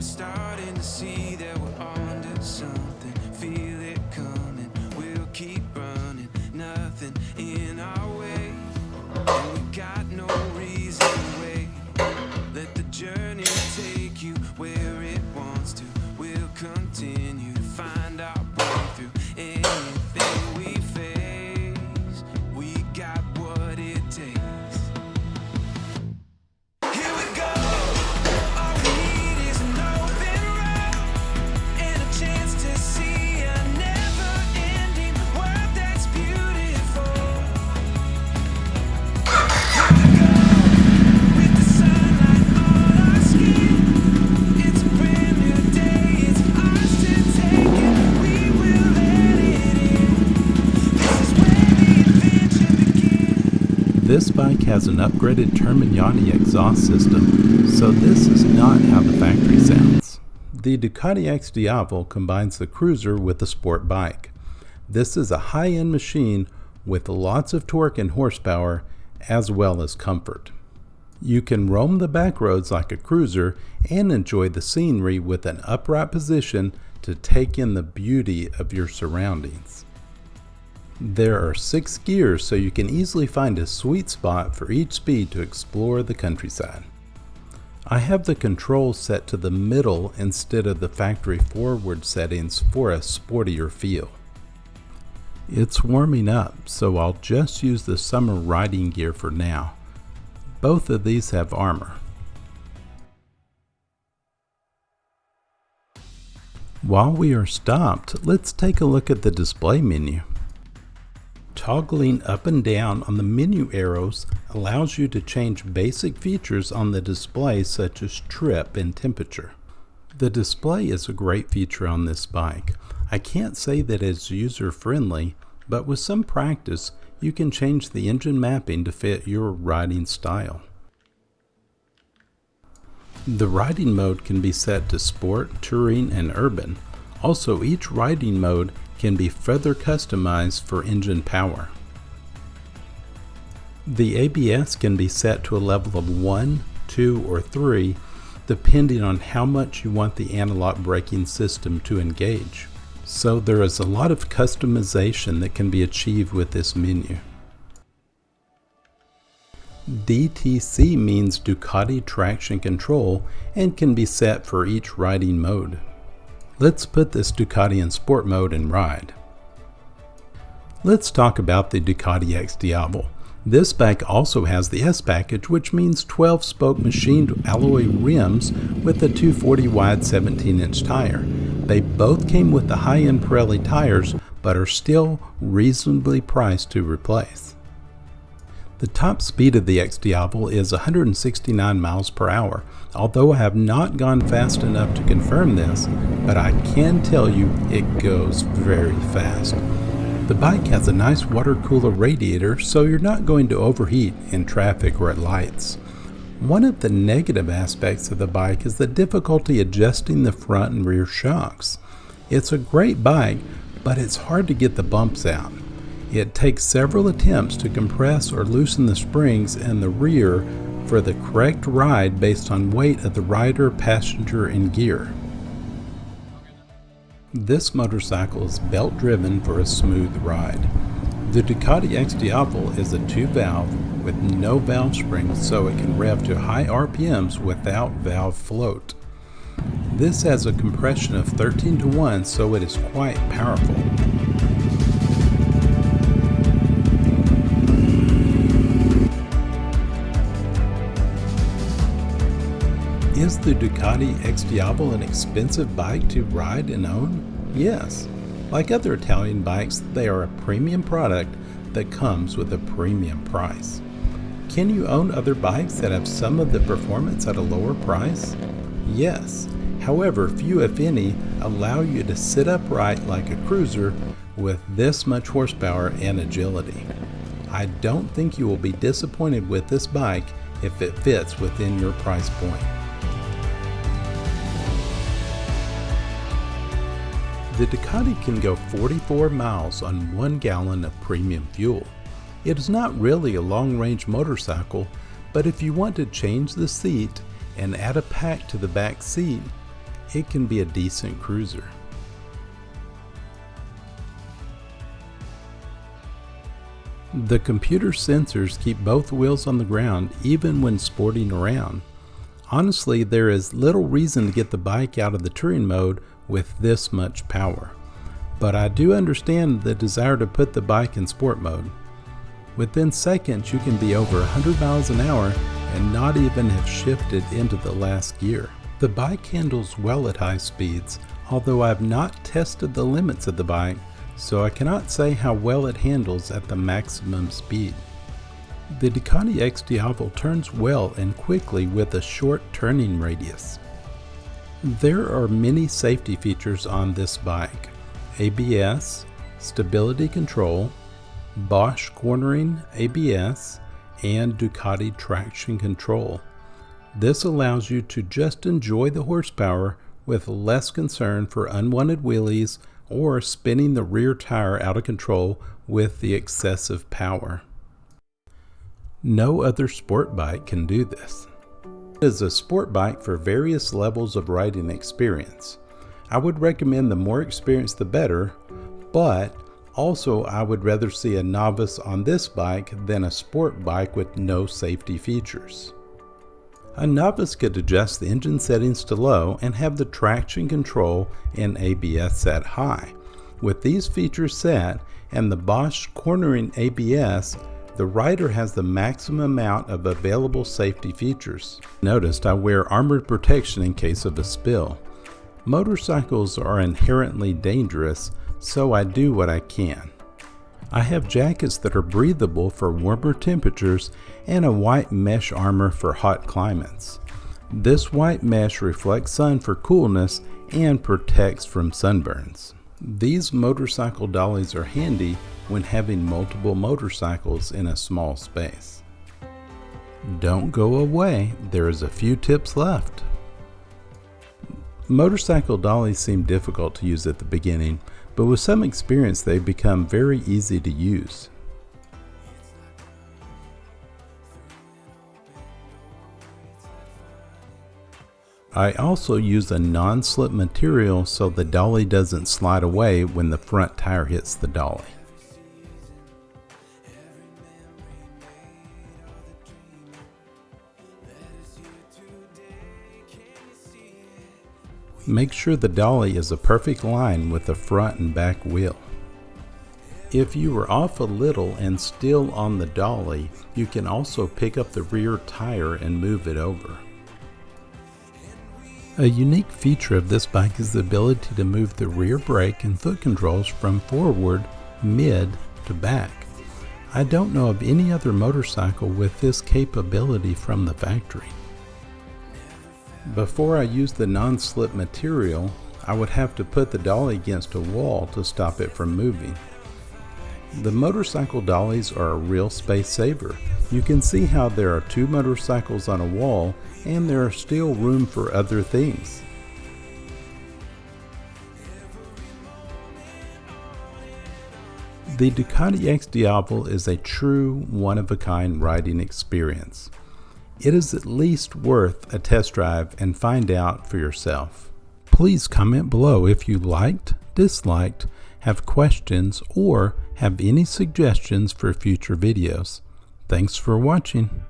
we're starting to see that we're onto something. Feel it coming, we'll keep running, nothing in our way, and we got no reason to wait. Let the journey take you where it wants to. We'll continue to find our breakthrough. Anything we face, we got what it takes. Here we go. All we need is an open road and a chance to see a never-ending world that's beautiful. Here we go. With the sunlight on our skin, it's a brand new day. It's ours to take, and we will let it in. This is where the adventure begins. This bike has an upgraded Terminiani exhaust system, so this is not how the factory sounds. The Ducati XDiavel combines the cruiser with the sport bike. This is a high-end machine with lots of torque and horsepower, as well as comfort. You can roam the back roads like a cruiser and enjoy the scenery with an upright position to take in the beauty of your surroundings. There are 6 gears, so you can easily find a sweet spot for each speed to explore the countryside. I have the controls set to the middle instead of the factory forward settings for a sportier feel. It's warming up, so I'll just use the summer riding gear for now. Both of these have armor. While we are stopped, let's take a look at the display menu. Toggling up and down on the menu arrows allows you to change basic features on the display, such as trip and temperature. The display is a great feature on this bike. I can't say that it's user-friendly, but with some practice, you can change the engine mapping to fit your riding style. The riding mode can be set to sport, touring, and urban. Also, each riding mode can be further customized for engine power. The ABS can be set to a level of 1, 2, or 3, depending on how much you want the analog braking system to engage. So there is a lot of customization that can be achieved with this menu. DTC means Ducati Traction Control and can be set for each riding mode. Let's put this Ducati in sport mode and ride. Let's talk about the Ducati XDiavel. This bike also has the S package, which means 12-spoke machined alloy rims with a 240 wide 17-inch tire. They both came with the high-end Pirelli tires, but are still reasonably priced to replace. The top speed of the XDiavel is 169 miles per hour, although I have not gone fast enough to confirm this, but I can tell you it goes very fast. The bike has a nice water cooler radiator, so you're not going to overheat in traffic or at lights. One of the negative aspects of the bike is the difficulty adjusting the front and rear shocks. It's a great bike, but it's hard to get the bumps out. It takes several attempts to compress or loosen the springs in the rear for the correct ride based on weight of the rider, passenger, and gear. This motorcycle is belt driven for a smooth ride. The Ducati XDiavel is a 2-valve with no valve springs, so it can rev to high RPMs without valve float. This has a compression of 13:1, so it is quite powerful. Is the Ducati XDiavel an expensive bike to ride and own? Yes. Like other Italian bikes, they are a premium product that comes with a premium price. Can you own other bikes that have some of the performance at a lower price? Yes. However, few, if any, allow you to sit upright like a cruiser with this much horsepower and agility. I don't think you will be disappointed with this bike if it fits within your price point. The Ducati can go 44 miles on 1 gallon of premium fuel. It is not really a long-range motorcycle, but if you want to change the seat and add a pack to the back seat, it can be a decent cruiser. The computer sensors keep both wheels on the ground even when sporting around. Honestly, there is little reason to get the bike out of the touring mode with this much power, but I do understand the desire to put the bike in sport mode. Within seconds you can be over 100 miles an hour and not even have shifted into the last gear. The bike handles well at high speeds, although I have not tested the limits of the bike, so I cannot say how well it handles at the maximum speed. The Ducati XDiavel turns well and quickly with a short turning radius. There are many safety features on this bike: ABS, stability control, Bosch cornering ABS, and Ducati traction control. This allows you to just enjoy the horsepower with less concern for unwanted wheelies or spinning the rear tire out of control with the excessive power. No other sport bike can do this. It is a sport bike for various levels of riding experience. I would recommend the more experienced the better, but also I would rather see a novice on this bike than a sport bike with no safety features. A novice could adjust the engine settings to low and have the traction control and ABS set high. With these features set and the Bosch cornering ABS, the rider has the maximum amount of available safety features. Notice I wear armored protection in case of a spill. Motorcycles are inherently dangerous, so I do what I can. I have jackets that are breathable for warmer temperatures and a white mesh armor for hot climates. This white mesh reflects sun for coolness and protects from sunburns. These motorcycle dollies are handy when having multiple motorcycles in a small space. Don't go away, there is a few tips left. Motorcycle dollies seem difficult to use at the beginning, but with some experience they become very easy to use. I also use a non-slip material so the dolly doesn't slide away when the front tire hits the dolly. Make sure the dolly is a perfect line with the front and back wheel. If you are off a little and still on the dolly, you can also pick up the rear tire and move it over. A unique feature of this bike is the ability to move the rear brake and foot controls from forward, mid, to back. I don't know of any other motorcycle with this capability from the factory. Before I use the non-slip material, I would have to put the dolly against a wall to stop it from moving. The motorcycle dollies are a real space saver. You can see how there are two motorcycles on a wall and there are still room for other things. The Ducati XDiavel is a true one-of-a-kind riding experience. It is at least worth a test drive and find out for yourself. Please comment below if you liked, disliked, have questions, or have any suggestions for future videos. Thanks for watching.